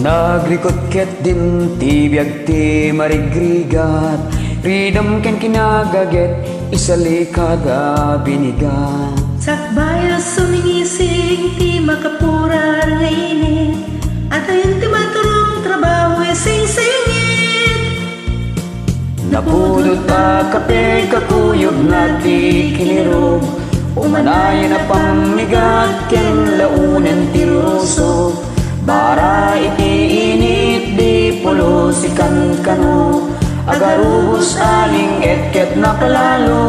Naglikot ket din ti biag ti marigrigat, freedom ken kinagaget isalikada binigan. Sakbaya sumingising ti makapurar nga init, at ayun ti maturong trabaho sing-singit. Napudot ta kape kakuyog na ti kinirog, umanayan na pamigat ken launen ti rusog. Bara iti init di pulos ikan kano, agarubos aling etket na palalo.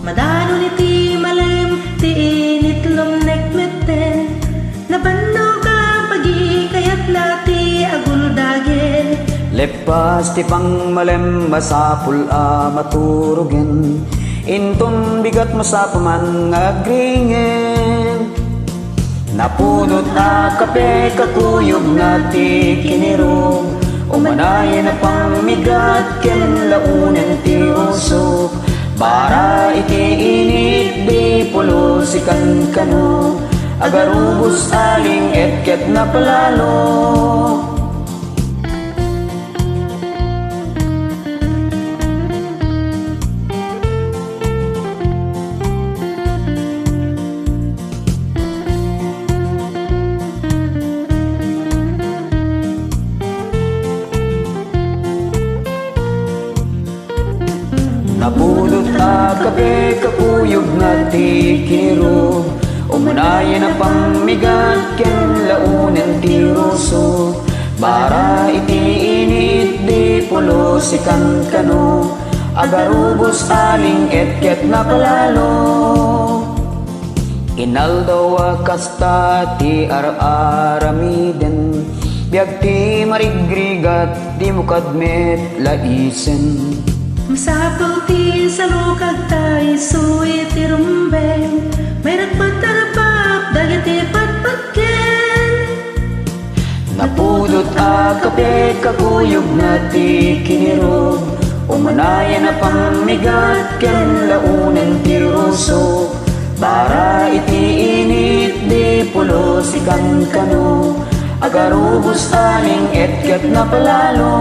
Madano ni ti malim ti init lumnek meten, nabando ka pagi kayat na ti agul dagel. Lepas ti pangmalem masapul a maturugen, inton bigat masapaman ngagringen. Napudot na kape kakuyog na ti kinirog, umanayan na pamigat ken launen ti usok. Bara iti init di pulos ikan kano, agarubos aling etket na palalo. Napudot na kape kakuyog na ti kinirog, umanayan na pamigat ken launen ti rusog. Bara iti init di pulos ikan kano, agarubos aling etket na palalo. Inaldaw kasta ti aramiden, biag ti marigrigat di mukadmet laisen. Masapul ti salukag tayo suwi ti rumbeng, may nagpatarapap dagiti patpatken. Napudot a kape kakuyog na ti kinirog, umanayan na pamigat ken launen ti rusog. Bara iti init di pulos ikan kano, agarubos aling etket na palalo.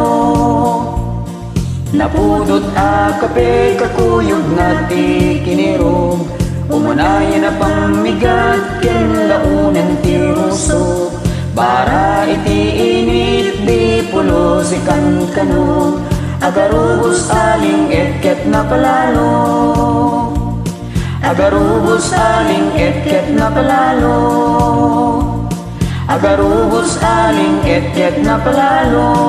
Napudot a kape kakuyog na ti kinirog, umanayan na pamigat ken launen ti rusog. Bara iti init di pulos ikan kano, agarubos aling etket na palalo. Agarubos aling etket na palalo. Agarubos aling etket na palalo.